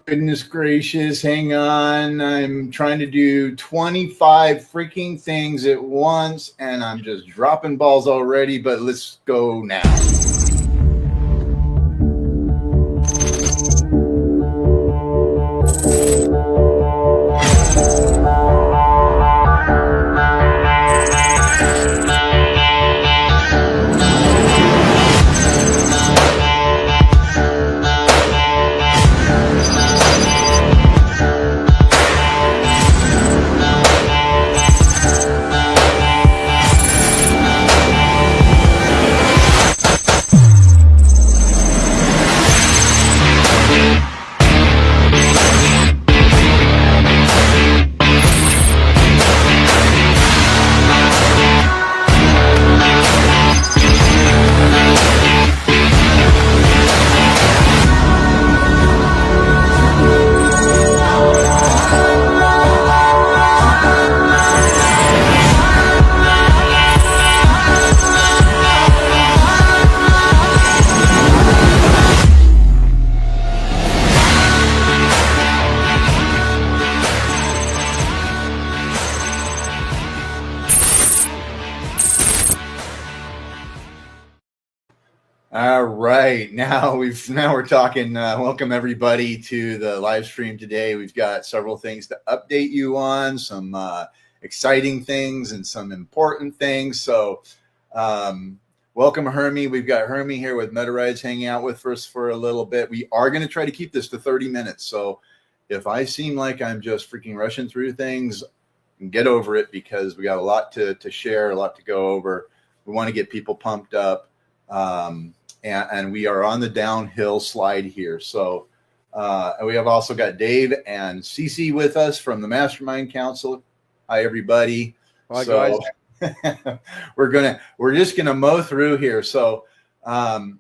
Goodness gracious, hang on. I'm trying to do 25 freaking things at once and I'm just dropping balls already, but let's go now. All right, now we're talking. Welcome everybody to the live stream today. We've got several things to update you on, some exciting things and some important things. So, welcome Hermie. We've got Hermie here with MetaRides hanging out with us for a little bit. We are going to try to keep this to 30 minutes. So, if I seem like I'm just freaking rushing through things, get over it because we got a lot to share, a lot to go over. We want to get people pumped up. And we are on the downhill slide here. So we have also got Dave and Cece with us from the Mastermind Council. Hi, everybody. Hi, guys. We're just gonna mow through here. So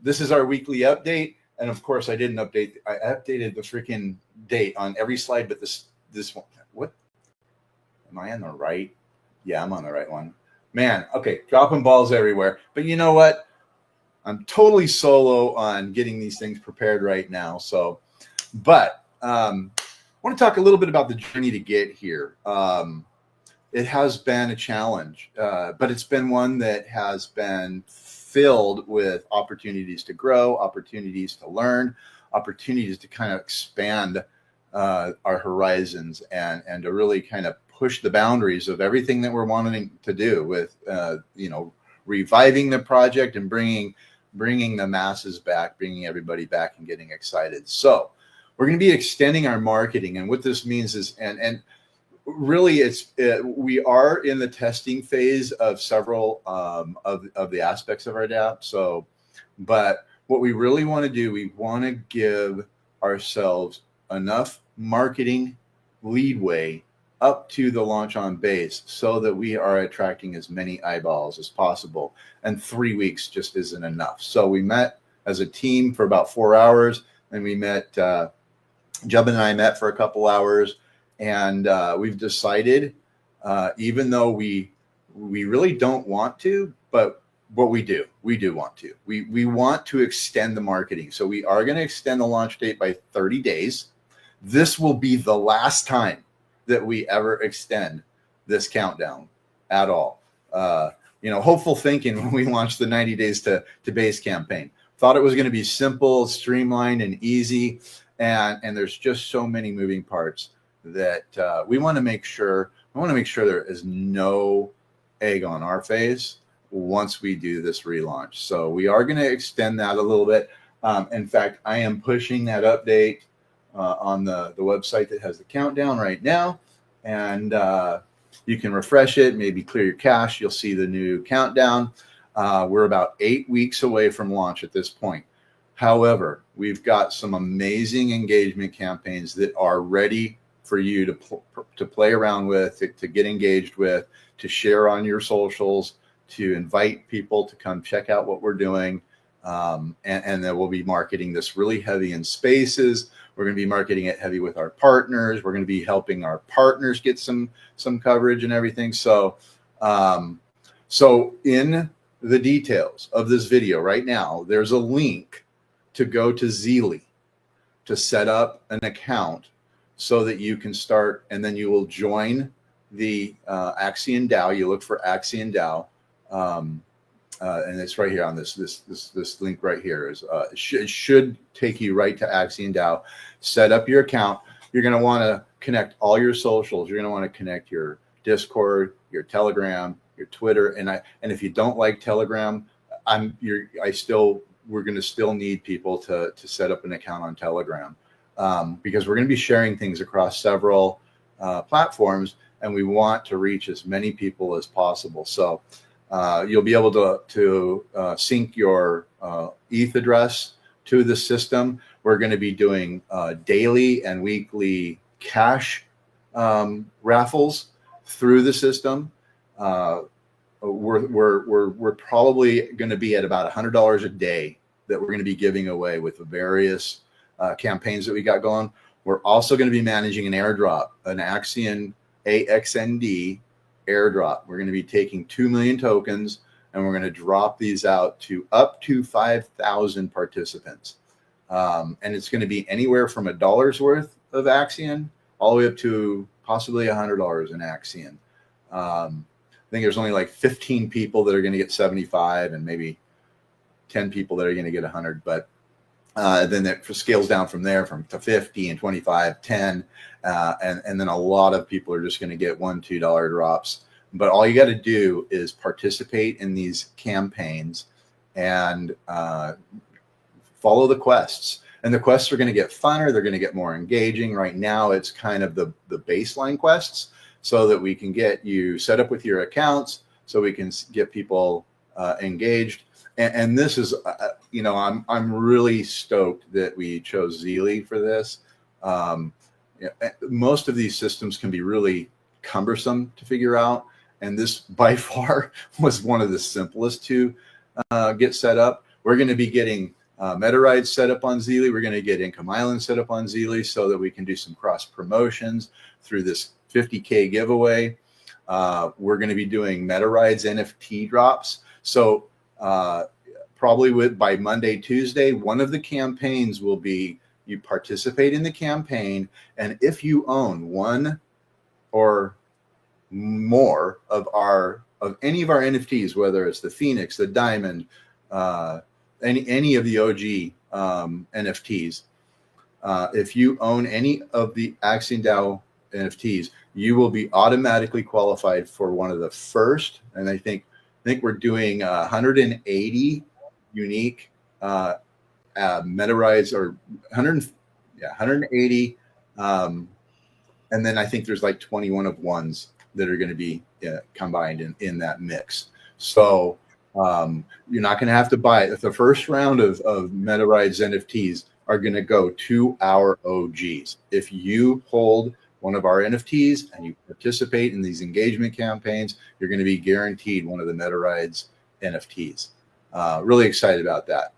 this is our weekly update, and of course, I updated the freaking date on every slide, but this one. What? Am I on the right? Yeah, I'm on the right one. Man, okay, dropping balls everywhere. But you know what? I'm totally solo on getting these things prepared right now. So, but I want to talk a little bit about the journey to get here. It has been a challenge, but it's been one that has been filled with opportunities to grow, opportunities to learn, opportunities to kind of expand our horizons and to really kind of push the boundaries of everything that we're wanting to do with, reviving the project and bringing the masses back, bringing everybody back and getting excited. So we're going to be extending our marketing. And what this means is, and really we are in the testing phase of several of the aspects of our app. So, but what we really want to do, we want to give ourselves enough marketing leadway up to the launch on base so that we are attracting as many eyeballs as possible. And 3 weeks just isn't enough. So we met as a team for about 4 hours, and we met, Jub and I met for a couple hours, and we've decided, even though we really don't want to, but what we do want to. We want to extend the marketing. So we are going to extend the launch date by 30 days. This will be the last time that we ever extend this countdown at all. Hopeful thinking when we launched the 90 days to base campaign. Thought it was going to be simple, streamlined, and easy. And there's just so many moving parts that we want to make sure there is no egg on our face once we do this relaunch. So we are going to extend that a little bit. In fact, I am pushing that update on the website that has the countdown right now, and you can refresh it, maybe clear your cache. You'll see the new countdown. We're about 8 weeks away from launch at this point. However, we've got some amazing engagement campaigns that are ready for you to play around with, to get engaged with, to share on your socials, to invite people to come check out what we're doing. And then we'll be marketing this really heavy in spaces. We're going to be marketing it heavy with our partners. We're going to be helping our partners get some coverage and everything. So in the details of this video right now, there's a link to go to Zeely to set up an account so that you can start, and then you will join the Axion DAO. You look for Axion DAO, and it's right here on this link right here. It should take you right to Axion DAO. Set up your account. You're going to want to connect all your socials. You're going to want to connect your Discord, your Telegram, your Twitter, and if you don't like Telegram, we're going to still need people to set up an account on Telegram, because we're going to be sharing things across several platforms, and we want to reach as many people as possible. So you'll be able to sync your ETH address to the system. We're going to be doing daily and weekly cash raffles through the system. We're probably going to be at about $100 a day that we're going to be giving away with the various campaigns that we got going. We're also going to be managing an airdrop, an Axion AXND airdrop. We're going to be taking 2 million tokens, and we're going to drop these out to up to 5,000 participants. And it's going to be anywhere from $1 worth of Axion all the way up to possibly $100 in Axion. I think there's only like 15 people that are going to get 75, and maybe 10 people that are going to get 100. But then it scales down from there to 50 and 25, 10. And then a lot of people are just going to get $1, $2 drops. But all you got to do is participate in these campaigns and follow the quests. And the quests are going to get funner. They're going to get more engaging. Right now, it's kind of the baseline quests, so that we can get you set up with your accounts, so we can get people engaged. And this is, I'm really stoked that we chose Zeely for this. Most of these systems can be really cumbersome to figure out, and this by far was one of the simplest to get set up. We're going to be getting MetaRides set up on Zeely. We're going to get Income Island set up on Zeely so that we can do some cross promotions through this 50K giveaway. We're going to be doing MetaRides NFT drops. So probably by Monday, Tuesday, one of the campaigns will be you participate in the campaign, and if you own one or more of any of our NFTs, whether it's the Phoenix, the Diamond, any of the OG NFTs, if you own any of the Axion DAO NFTs, you will be automatically qualified for one of the first, and I think we're doing 180 unique MetaRides, or 180, and then I think there's like 21 of ones that are going to be combined in that mix. So you're not going to have to buy it. The first round of MetaRides NFTs are going to go to our OGs. If you hold one of our NFTs and you participate in these engagement campaigns, you're going to be guaranteed one of the MetaRides NFTs. Really excited about that.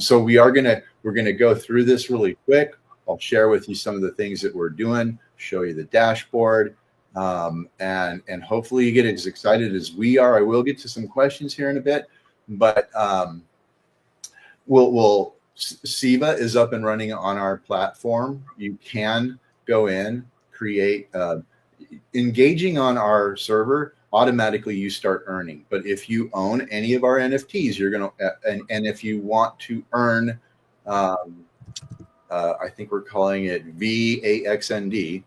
So we're going to go through this really quick. I'll share with you some of the things that we're doing, show you the dashboard, and hopefully you get as excited as we are. I will get to some questions here in a bit, but SIVA is up and running on our platform. You can go in, create, engaging on our server, automatically you start earning. But if you own any of our NFTs, you're going to, and if you want to earn, I think we're calling it VAXND,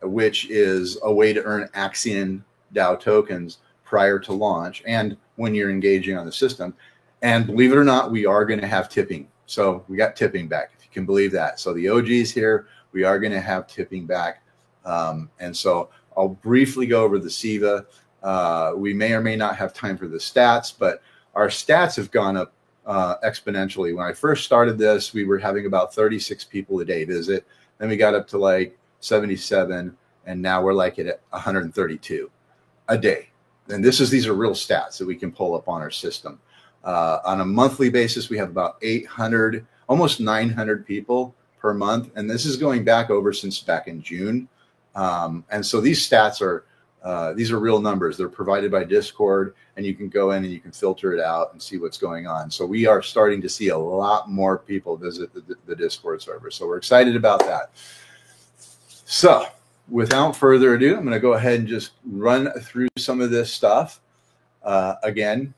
which is a way to earn Axion DAO tokens prior to launch and when you're engaging on the system. And believe it or not, we are going to have tipping. So we got tipping back, if you can believe that. So the OGs here, we are going to have tipping back. And so I'll briefly go over the SIVA. We may or may not have time for the stats, but our stats have gone up exponentially. When I first started this, we were having about 36 people a day visit. Then we got up to like 77, and now we're like at 132 a day. And these are real stats that we can pull up on our system. On a monthly basis, we have about 800, almost 900 people per month. And this is going back in June. And so these stats are These are real numbers. They're provided by Discord, and you can go in and you can filter it out and see what's going on. So we are starting to see a lot more people visit the Discord server. So we're excited about that. So without further ado, I'm going to go ahead and just run through some of this stuff. Again,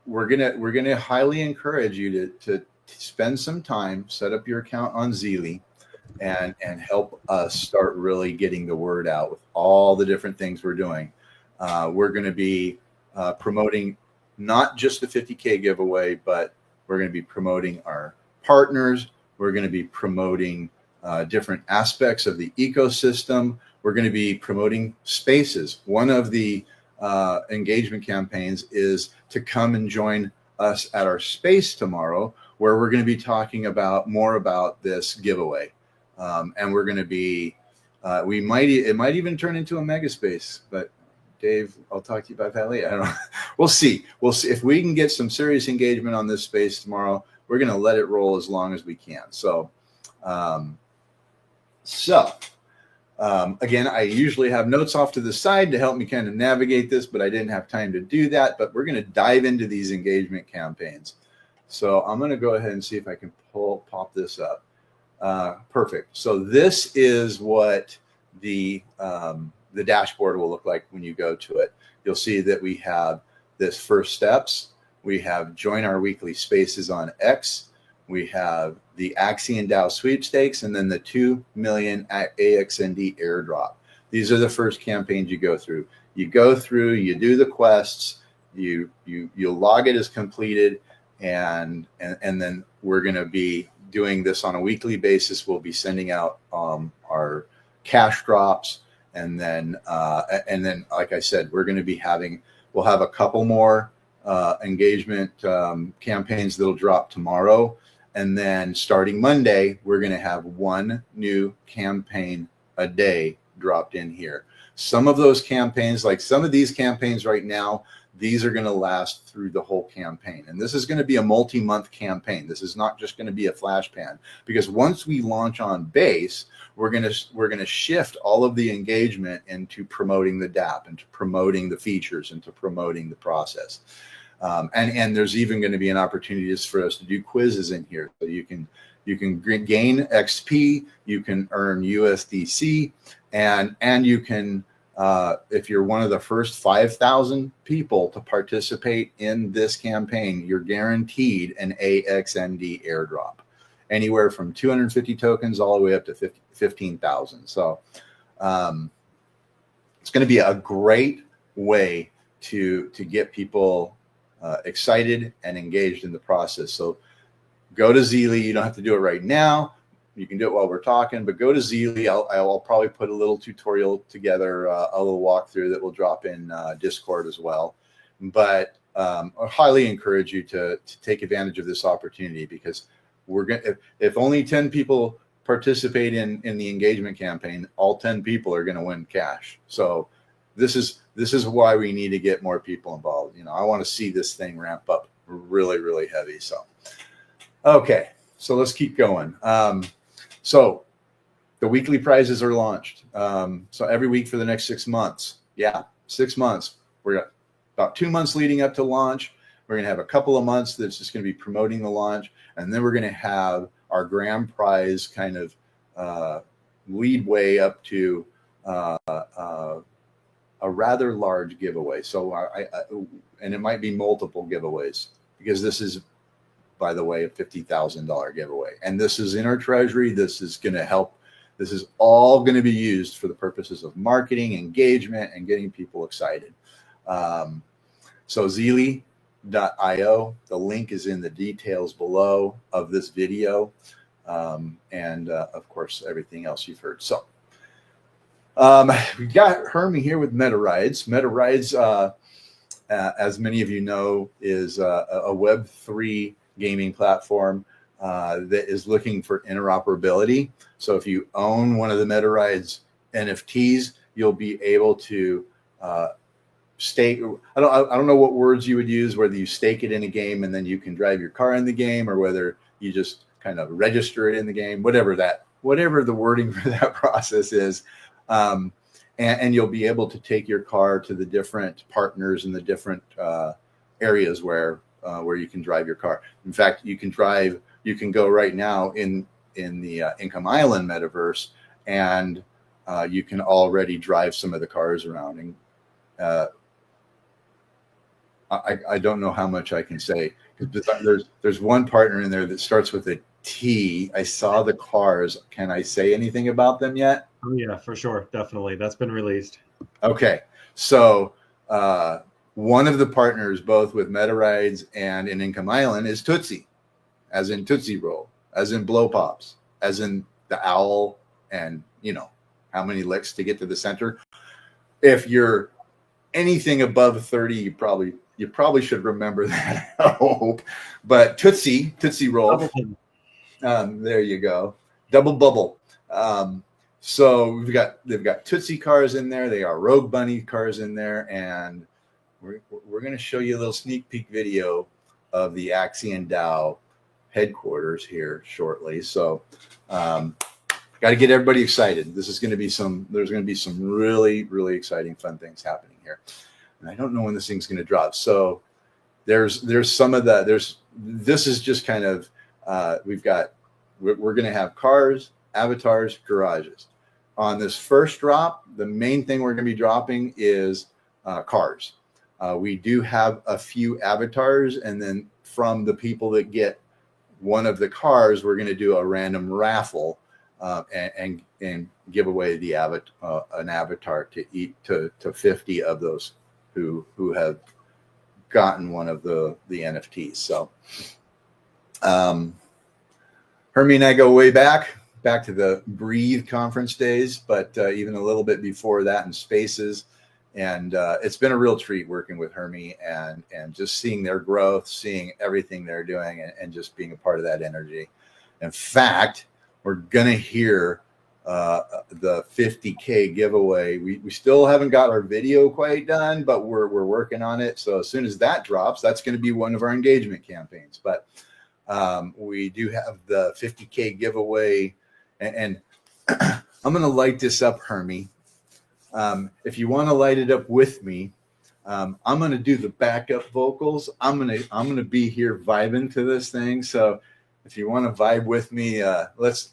we're gonna highly encourage you to spend some time, set up your account on Zeely, and help us start really getting the word out with all the different things we're doing. We're going to be promoting not just the 50K giveaway, but we're going to be promoting our partners. We're going to be promoting different aspects of the ecosystem. We're going to be promoting spaces. One of the engagement campaigns is to come and join us at our space tomorrow, where we're going to be talking more about this giveaway. And we're going to be, it might even turn into a mega space, but Dave, I'll talk to you about that later. I don't know. We'll see if we can get some serious engagement on this space tomorrow. We're going to let it roll as long as we can. So, again, I usually have notes off to the side to help me kind of navigate this, but I didn't have time to do that. But we're going to dive into these engagement campaigns. So I'm going to go ahead and see if I can pop this up. Perfect. So this is what the dashboard will look like when you go to it. You'll see that we have this first steps. We have join our weekly spaces on X. We have the Axion DAO sweepstakes, and then the 2 million AXND airdrop. These are the first campaigns you go through. You go through, you do the quests, you log it as completed, and then we're going to be doing this on a weekly basis. We'll be sending out our cash drops, and then like I said, we're going to be we'll have a couple more engagement campaigns that'll drop tomorrow. And then starting Monday, we're going to have one new campaign a day dropped in here. Some of those campaigns, like some of these campaigns right now, these are going to last through the whole campaign. And this is going to be a multi-month campaign. This is not just going to be a flash pan, because once we launch on base, we're going to shift all of the engagement into promoting the DApp, into promoting the features, into promoting the process. And there's even going to be an opportunity just for us to do quizzes in here. So you can gain XP, you can earn USDC, and you can, if you're one of the first 5,000 people to participate in this campaign, you're guaranteed an AXND airdrop, anywhere from 250 tokens all the way up to 15,000. So it's going to be a great way to get people excited and engaged in the process. So go to Zeely. You don't have to do it right now. You can do it while we're talking, but go to Zeely. I'll probably put a little tutorial together, a little walkthrough that will drop in Discord as well. But I highly encourage you to take advantage of this opportunity, because we're going if only 10 people participate in the engagement campaign, all 10 people are going to win cash. So this is why we need to get more people involved. I want to see this thing ramp up really, really heavy. So, okay, so let's keep going. So the weekly prizes are launched. So every week for the next 6 months. Yeah, 6 months. We're got about 2 months leading up to launch. We're going to have a couple of months that's just going to be promoting the launch. And then we're going to have our grand prize kind of lead way up to a rather large giveaway. So and it might be multiple giveaways, because this is, by the way, a $50,000 giveaway. And this is in our treasury. This is going to help. This is all going to be used for the purposes of marketing, engagement, and getting people excited. So Zeely.io, the link is in the details below of this video. And of course, everything else you've heard. So we got Hermie here with MetaRides. MetaRides, as many of you know, is a Web3 gaming platform that is looking for interoperability. So if you own one of the MetaRides NFTs, you'll be able to stake. I don't know what words you would use, whether you stake it in a game and then you can drive your car in the game, or whether you just kind of register it in the game, whatever that whatever the wording for that process is. And you'll be able to take your car to the different partners in the different areas where you can drive your car. In fact, you can go right now in the Income Island metaverse, and you can already drive some of the cars around. And I don't know how much I can say. There's one partner in there that starts with a T. I saw the cars. Can I say anything about them yet? Oh yeah, for sure. Definitely. That's been released. Okay. So one of the partners, both with Meta Rides and in Income Island, is Tootsie, as in Tootsie Roll, as in Blow Pops, as in the owl, and how many licks to get to the center. If you're anything above 30, you probably should remember that. I hope. But Tootsie Roll. There you go. Double bubble. So they've got Tootsie cars in there. They are Rogue Bunny cars in there, and we're going to show you a little sneak peek video of the Axion DAO headquarters here shortly. So got to get everybody excited. There's going to be some really, really exciting, fun things happening here. And I don't know when this thing's going to drop. So there's some of that. This is just kind of, we're going to have cars, avatars, garages. On this first drop, the main thing we're going to be dropping is cars. We do have a few avatars, and then from the people that get one of the cars, we're going to do a random raffle and give away an avatar to 50 of those who have gotten one of the NFTs. So Hermie and I go way back to the Breathe conference days, but even a little bit before that in Spaces. And it's been a real treat working with Hermie and just seeing their growth, seeing everything they're doing, and just being a part of that energy. In fact, we're going to hear the 50K giveaway. We still haven't got our video quite done, but we're working on it. So as soon as that drops, that's going to be one of our engagement campaigns. But we do have the 50K giveaway, and I'm going to light this up, Hermie. If you want to light it up with me, I'm going to do the backup vocals. I'm going to be here vibing to this thing. So if you want to vibe with me, let's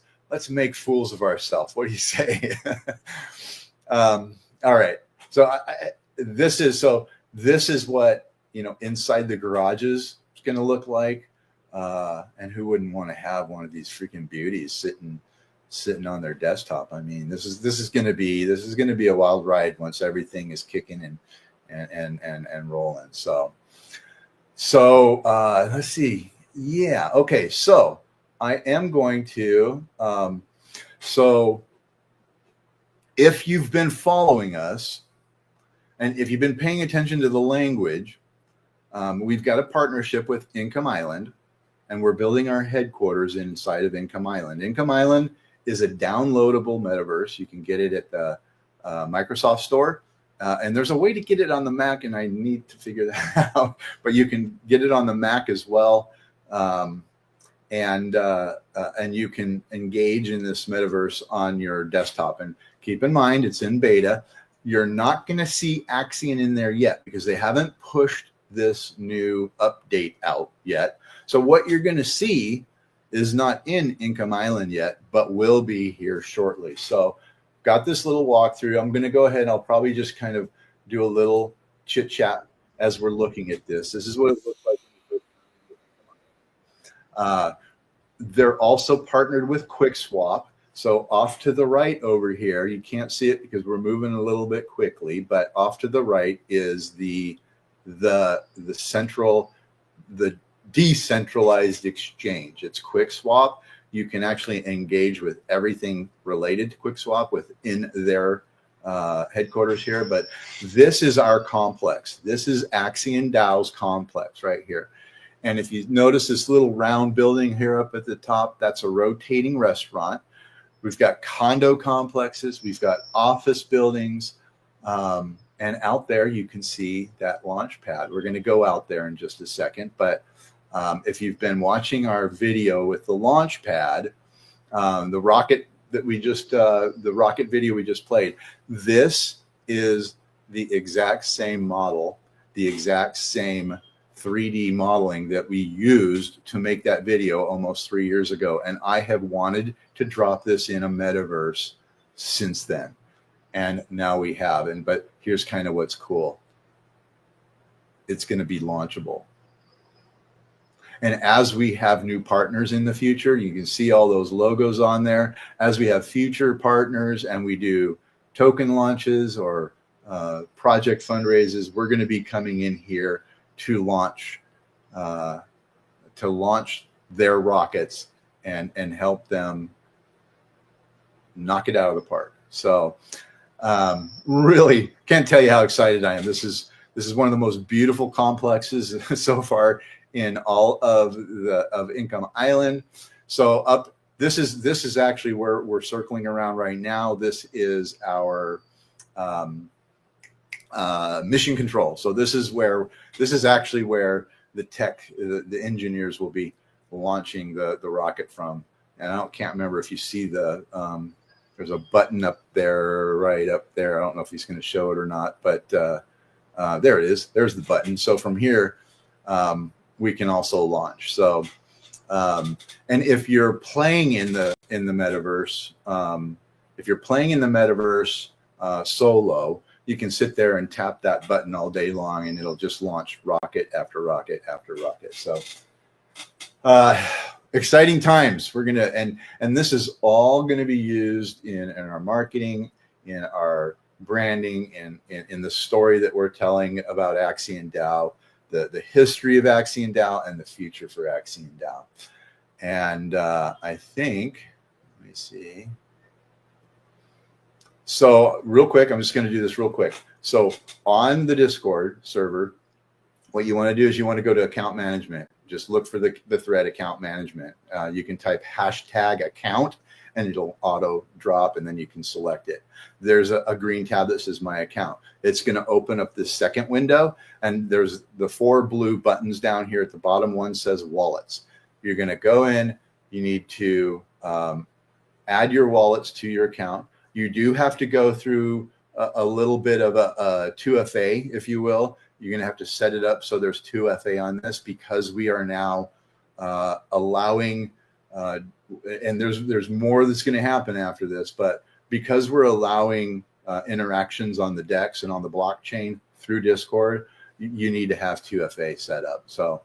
make fools of ourselves. What do you say? All right. So this is what inside the garages is going to look like. And who wouldn't want to have one of these freaking beauties sitting on their desktop? I mean, this is going to be a wild ride once everything is kicking and rolling. So let's see. Yeah. Okay. So I am going to, so if you've been following us and if you've been paying attention to the language, we've got a partnership with Income Island, and we're building our headquarters inside of Income Island. Income Island is a downloadable metaverse. You can get it at the Microsoft Store. And there's a way to get it on the Mac, and I need to figure that out. But you can get it on the Mac as well. And you can engage in this metaverse on your desktop. And keep in mind, it's in beta. You're not going to see Axion in there yet because they haven't pushed this new update out yet. So what you're going to see is not in Income Island yet, but will be here shortly. So got this little walkthrough. I'm going to go ahead and I'll probably just kind of do a little chit chat as we're looking at this. This is what it looks like. They're also partnered with QuickSwap. So off to the right over here, you can't see it because we're moving a little bit quickly, but off to the right is the decentralized exchange. It's QuickSwap. You can actually engage with everything related to QuickSwap within their headquarters here. But this is our complex. This is Axion DAO's complex right here. And if you notice this little round building here up at the top, that's a rotating restaurant. We've got condo complexes. We've got office buildings. And out there, you can see that launch pad. We're going to go out there in just a second. But if you've been watching our video with the launch pad, the rocket that we just the rocket video we just played, this is the exact same model, the exact same 3D modeling that we used to make that video almost 3 years ago. And I have wanted to drop this in a metaverse since then. And now we have. But here's kind of what's cool. It's going to be launchable. And as we have new partners in the future, you can see all those logos on there. As we have future partners and we do token launches or project fundraisers, we're going to be coming in here to launch their rockets and help them knock it out of the park. So really can't tell you how excited I am. This is one of the most beautiful complexes so far in all of Income Island. So this is actually where we're circling around right now. This is our mission control. So this is actually where the engineers will be launching the rocket from. And I can't remember if you see there's a button up there, right up there. I don't know if he's going to show it or not, but there it is. There's the button. So from here, we can also launch. So, and if you're playing in the metaverse, solo, you can sit there and tap that button all day long, and it'll just launch rocket after rocket after rocket. So, exciting times. We're gonna and this is all going to be used in our marketing, in our branding, in the story that we're telling about Axion DAO, the history of Axion DAO, and the future for Axion DAO. And I think, let me see. So real quick, I'm just going to do this real quick. So on the Discord server, what you want to do is you want to go to account management. Just look for the thread account management. You can type #account and it'll auto drop, and then you can select it. There's a green tab that says my account. It's going to open up this second window, and there's the 4 blue buttons down here at the bottom. One says wallets. You're going to go in. You need to add your wallets to your account. You do have to go through a little bit of a 2FA, if you will. You're going to have to set it up so there's 2FA on this, because we are now allowing, and there's more that's going to happen after this, but because we're allowing interactions on the DEX and on the blockchain through Discord, you need to have 2FA set up. So,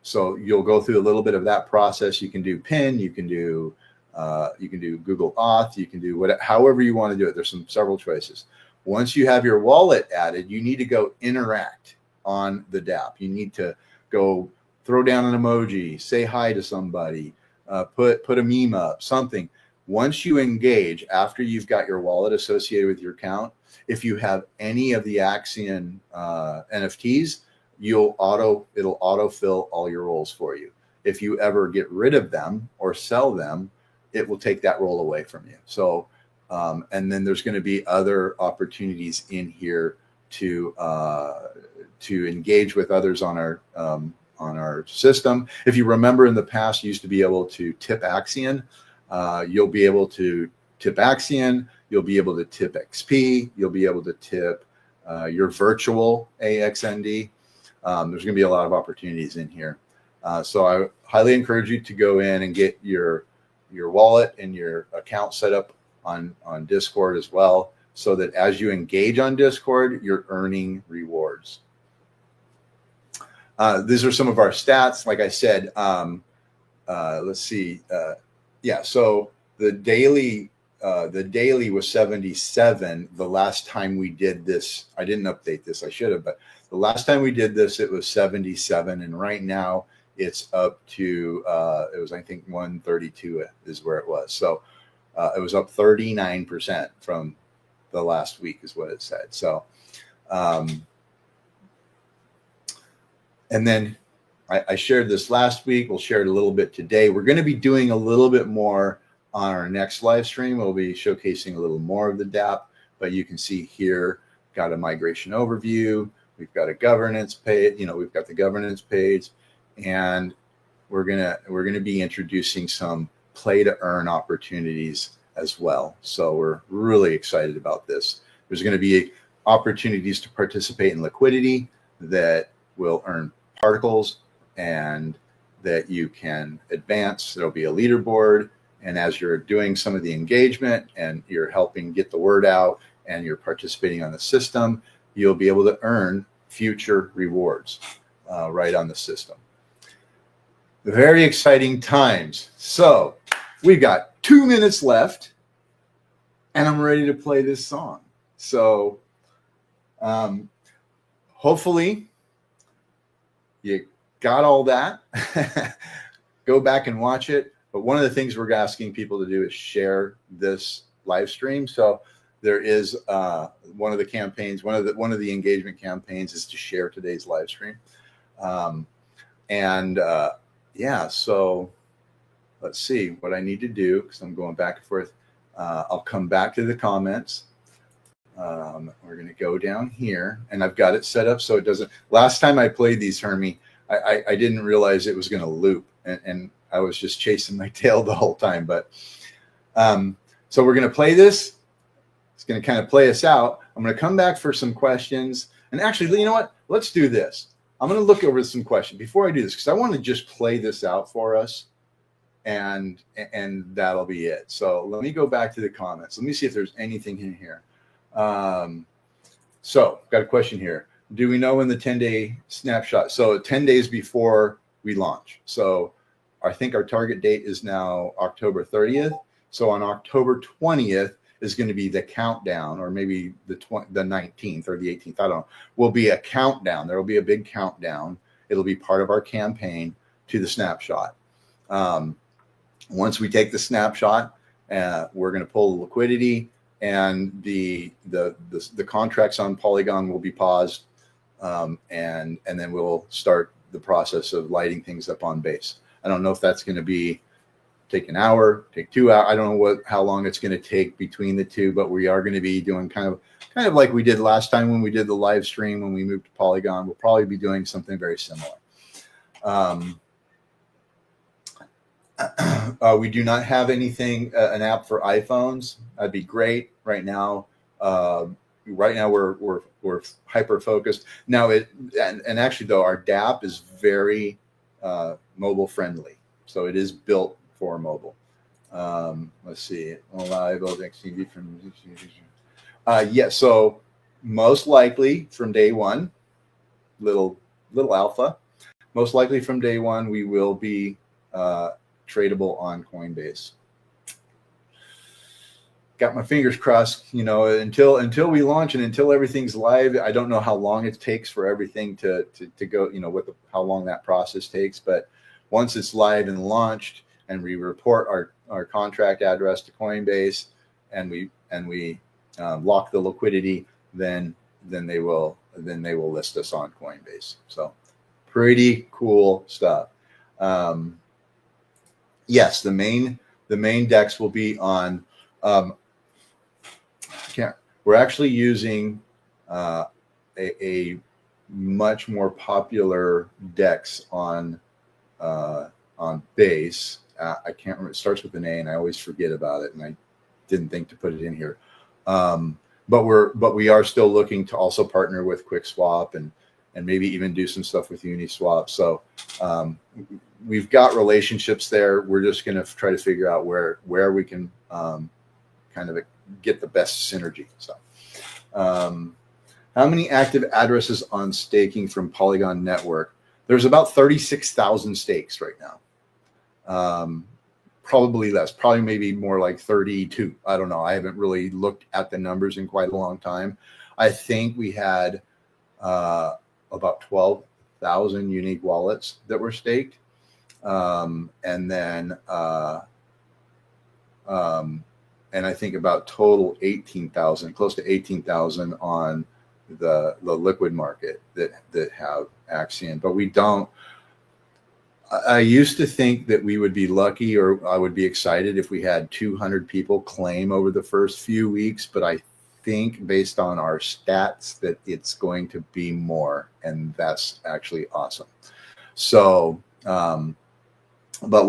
so you'll go through a little bit of that process. You can do PIN, you can do Google Auth, you can do whatever, however you want to do it. There's several choices. Once you have your wallet added, you need to go interact on the DApp. You need to go throw down an emoji, say hi to somebody, put a meme up, something. Once you engage, after you've got your wallet associated with your account, if you have any of the Axion NFTs, it'll autofill all your roles for you. If you ever get rid of them or sell them, it will take that role away from you. So, and then there's going to be other opportunities in here to engage with others on our system. If you remember, in the past, you used to be able to tip Axion. You'll be able to tip Axion. You'll be able to tip XP. You'll be able to tip your virtual AXND. There's going to be a lot of opportunities in here. So I highly encourage you to go in and get your wallet and your account set up on Discord as well, so that as you engage on Discord, you're earning rewards. These are some of our stats. Like I said, let's see. Yeah, so the daily was 77. The last time we did this, I didn't update this. I should have, but the last time we did this, it was 77, and right now it's up to it was, I think, 132 is where it was. So it was up 39% from the last week is what it said. So and then I shared this last week. We'll share it a little bit today. We're going to be doing a little bit more on our next live stream. We'll be showcasing a little more of the DApp, but you can see here, got a migration overview. We've got a governance page. We've got the governance page, and we're gonna be introducing some play to earn opportunities as well. So we're really excited about this. There's going to be opportunities to participate in liquidity that will earn particles and that you can advance. There'll be a leaderboard. And as you're doing some of the engagement and you're helping get the word out and you're participating on the system, you'll be able to earn future rewards right on the system. Very exciting times. So we've got 2 minutes left and I'm ready to play this song. So hopefully you got all that. Go back and watch it. But one of the things we're asking people to do is share this live stream. So there is one of the campaigns, one of the engagement campaigns is to share today's live stream. Yeah, so let's see what I need to do because I'm going back and forth. I'll come back to the comments. We're going to go down here, and I've got it set up so it doesn't. Last time I played these, Hermie, I didn't realize it was going to loop, and I was just chasing my tail the whole time. But so we're going to play this. It's going to kind of play us out. I'm going to come back for some questions. And actually, you know what? Let's do this. I'm going to look over some questions before I do this because I want to just play this out for us, and that'll be it. So let me go back to the comments. Let me see if there's anything in here. So got a question here. Do we know when the 10-day snapshot? So 10 days before we launch. So I think our target date is now October 30th. So on October 20th is going to be the countdown, or maybe the 19th or the 18th. I don't know. Will be a countdown. There will be a big countdown. It'll be part of our campaign to the snapshot. Once we take the snapshot, we're going to pull the liquidity, and the contracts on Polygon will be paused, and then we'll start the process of lighting things up on base. I don't know if that's going to take an hour, take 2 hours. I don't know how long it's going to take between the two, but we are going to be doing kind of like we did last time when we did the live stream when we moved to Polygon. We'll probably be doing something very similar. We do not have anything, an app for iPhones. That'd be great. Right now we're hyper focused. Now and actually though our DApp is very mobile friendly, so it is built for mobile. Let's see. Yeah. So most likely from day one, little alpha. Most likely from day one, we will be tradable on Coinbase. Got my fingers crossed, until we launch and until everything's live. I don't know how long it takes for everything to go, how long that process takes. But once it's live and launched and we report our contract address to Coinbase and we lock the liquidity, then they will list us on Coinbase. So pretty cool stuff. Yes, the main DEX will be on. We're actually using a much more popular DEX on Base. I can't remember. It starts with an A, and I always forget about it, and I didn't think to put it in here. But we are still looking to also partner with QuickSwap and maybe even do some stuff with Uniswap. So we've got relationships there. We're just going to try to figure out where we can kind of get the best synergy. So how many active addresses on staking from Polygon Network? There's about 36,000 stakes right now. Probably less, probably maybe more like 32. I don't know. I haven't really looked at the numbers in quite a long time. I think we had about 12,000 unique wallets that were staked. And I think about total 18,000, close to 18,000 on the liquid market that have Axion, but we don't. I used to think that we would be lucky, or I would be excited if we had 200 people claim over the first few weeks, but I think based on our stats that it's going to be more, and that's actually awesome. So, but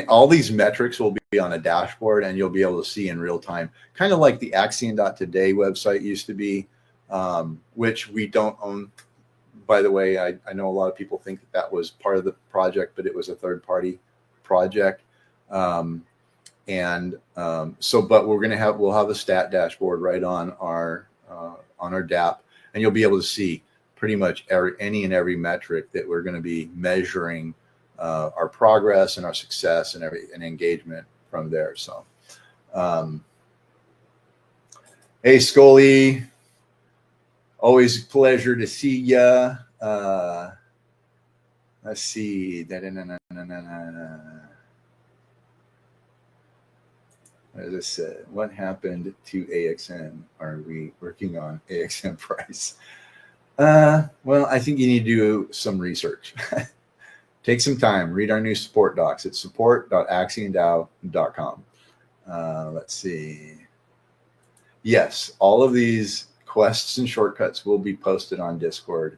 all these metrics will be on a dashboard, and you'll be able to see in real time, kind of like the Axion.today website used to be, which we don't own. By the way, I know a lot of people think that was part of the project, but it was a third-party project. But we'll have a stat dashboard right on our DApp, and you'll be able to see pretty much any and every metric that we're going to be measuring our progress and our success and engagement from there. So, hey Scully, always a pleasure to see ya. Let's see. As I said, what happened to AXN? Are we working on AXN price? Well, I think you need to do some research. Take some time, read our new support docs. It's support.axiondow.com. Let's see. Yes, all of these quests and shortcuts will be posted on Discord.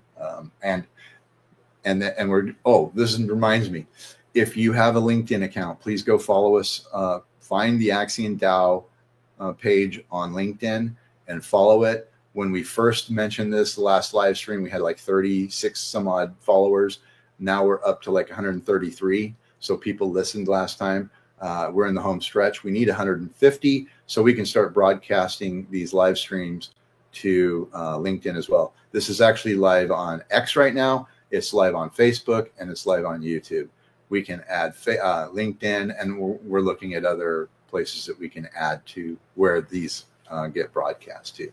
This reminds me. If you have a LinkedIn account, please go follow us. Find the Axion DAO page on LinkedIn and follow it. When we first mentioned this, the last live stream, we had like 36 some odd followers. Now we're up to like 133. So people listened last time. We're in the home stretch. We need 150 so we can start broadcasting these live streams to LinkedIn as well. This is actually live on X right now. It's live on Facebook, and it's live on YouTube. We can add LinkedIn, and we're looking at other places that we can add to where these get broadcast to.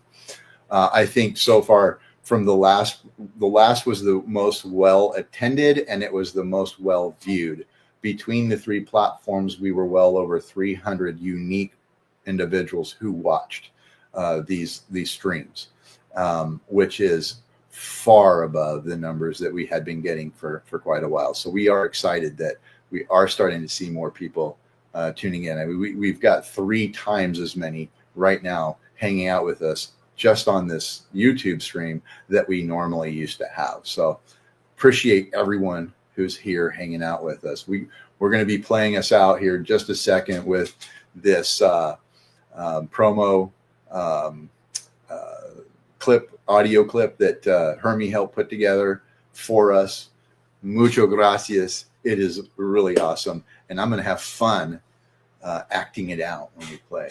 I think so far from the last was the most well attended, and it was the most well viewed. Between the three platforms, we were well over 300 unique individuals who watched these streams, which is far above the numbers that we had been getting for quite a while. So we are excited that we are starting to see more people tuning in. I mean, we've got 3 times as many right now hanging out with us just on this YouTube stream that we normally used to have. So appreciate everyone who's here hanging out with us. We're going to be playing us out here in just a second with this promo audio clip that Hermie helped put together for us. Mucho gracias. It is really awesome. And I'm going to have fun acting it out when we play.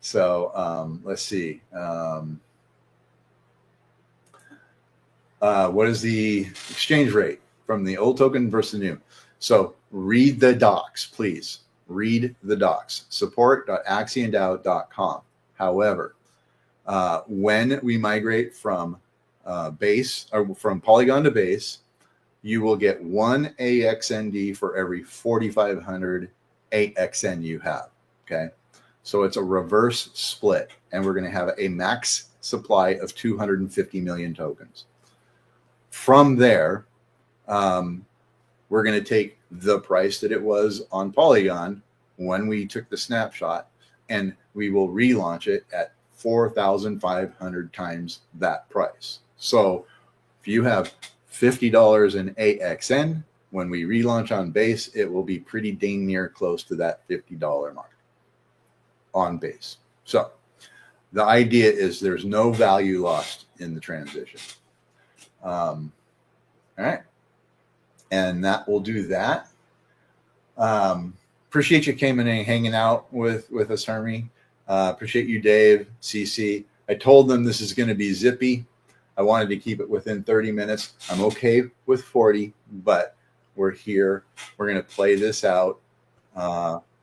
So let's see. What is the exchange rate from the old token versus the new? So read the docs, please. Read the docs. Support.axiondow.com. However, when we migrate from base or from Polygon to base, you will get 1 AXND for every 4,500 AXN you have. Okay. So it's a reverse split, and we're going to have a max supply of 250 million tokens. From there, we're going to take the price that it was on Polygon when we took the snapshot, and we will relaunch it at 4,500 times that price. So if you have $50 in AXN, when we relaunch on base, it will be pretty dang near close to that $50 mark on base. So the idea is there's no value lost in the transition. All right. And that will do that. Appreciate you coming and hanging out with us, Hermie. Appreciate you, Dave, CC. I told them this is going to be zippy. I wanted to keep it within 30 minutes. I'm okay with 40, but we're here. We're going to play this out.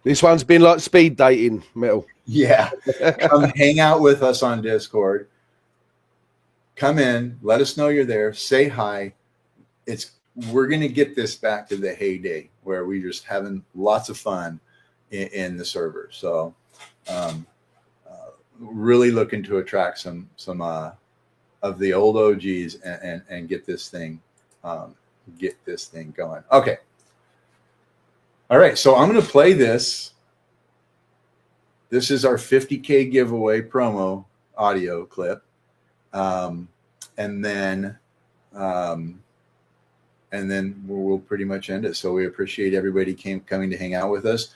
This one's been like speed dating, Metal. Yeah. Come hang out with us on Discord. Come in. Let us know you're there. Say hi. We're going to get this back to the heyday where we're just having lots of fun in the server. So really looking to attract some of the old OGs and get this thing going. Okay. All right. So I'm going to play this. This is our 50K giveaway promo audio clip. And then and then we'll pretty much end it. So we appreciate everybody coming to hang out with us.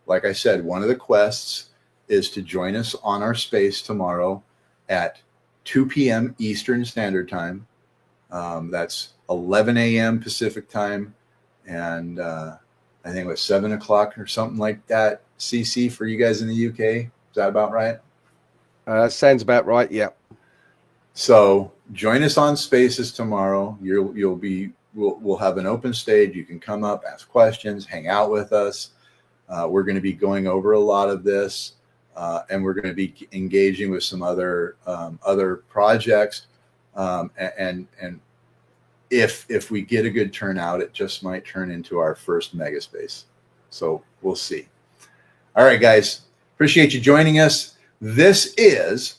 Like I said, one of the quests is to join us on our space tomorrow at 2 p.m. Eastern Standard Time. That's 11 a.m. Pacific Time, and I think it was 7 o'clock or something like that, CC, for you guys in the UK. Is that about right? Sounds about right, yeah. So join us on Spaces tomorrow. We'll have an open stage. You can come up, ask questions, hang out with us. We're going to be going over a lot of this, and we're going to be engaging with some other projects. And if we get a good turnout, it just might turn into our first mega space. So we'll see. All right, guys, appreciate you joining us. This is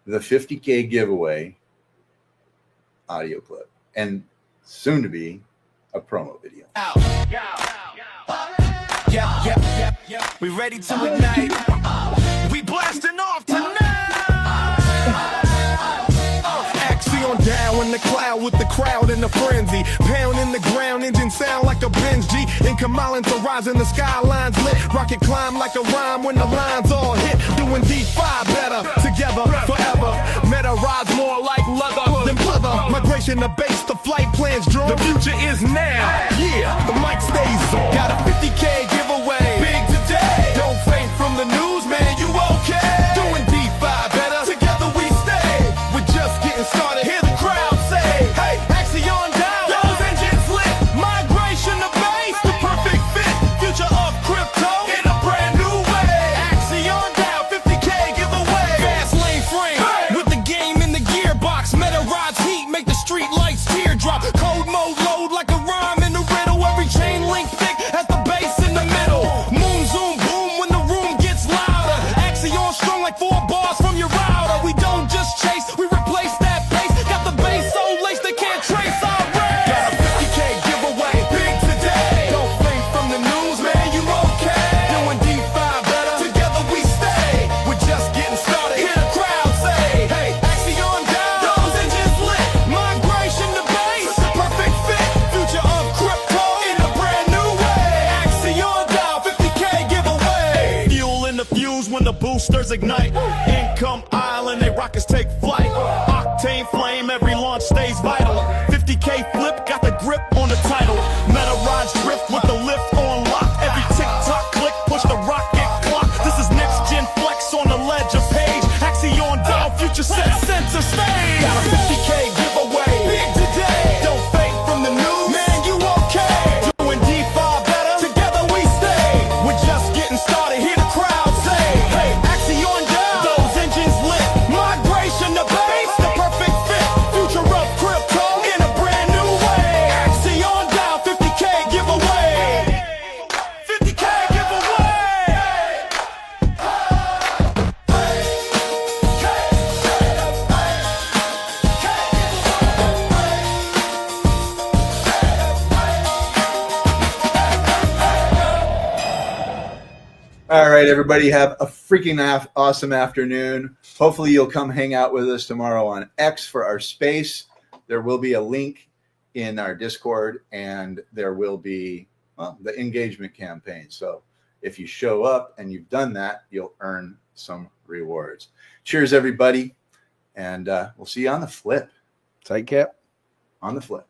the 50K giveaway audio clip, and soon to be a promo video. Yeah. We ready to ignite. We blasting off tonight. Axion down in the cloud with the crowd in the frenzy. Pound in the ground, engine sound like a Benz G. In Kamalin to rise in the skylines lit. Rocket climb like a rhyme when the lines all hit. Doing D5 better, together forever. Meta rides more like leather than pleather. Migration to base, the flight plans drawn. The future is now. Yeah, the mic stays on. Got a 50K giveaway. Big today. Don't faint from the news, man. You okay? Doing D5 better. Together we stay. We're just getting started. Hear the crowd say, hey, Axion down. Those engines lit. Migration to base. The perfect fit. Future of crypto in a brand new way. Axion down. 50K giveaway. Fast lane frame. Hey. With the game in the gearbox. Meta rides heat. Make the street lights teardrop. Code mode load like a rhyme in the riddle. Every chain link thick as the base in the middle. Moon zoom boom when the room gets louder. Axion strong like 4 bars from your router. We don't just chase, we replace that pace. Got the base so laced they can't trace our race. Got a 50K giveaway, big today. Don't faint from the news, man, you okay? Doing D5 better, together we stay. We're just getting started, hear the crowd say, hey, Axion down, those engines lit. Migration to base, the perfect fit. Future of crypto in a brand new way. Axion down, 50K giveaway. Fuel in the fuse when the boosters ignite. Income island, they rockets take flight. Octane flame, every launch stays vital. 50K flip, got the grip on the title. Meta rides drift with the lift on lock. Every tick-tock click, push the rocket clock. This is next gen flex on the ledger page. Axion down, future set center stage. Got a 50K giveaway, big today. Don't faint from the news, man, you okay? Doing D5 better, together we stay. We're just getting started, hear the crowd say, hey, Axion down, those engines lit. Migration to base, the perfect fit. Future of crypto in a brand new way. Axion down, 50K giveaway. 50K giveaway. All right, everybody, have a freaking awesome afternoon. Hopefully you'll come hang out with us tomorrow on X for our space. There will be a link in our Discord, and there will be, well, the engagement campaign. So if you show up and you've done that, you'll earn some rewards. Cheers, everybody, and we'll see you on the flip. Take care. On the flip.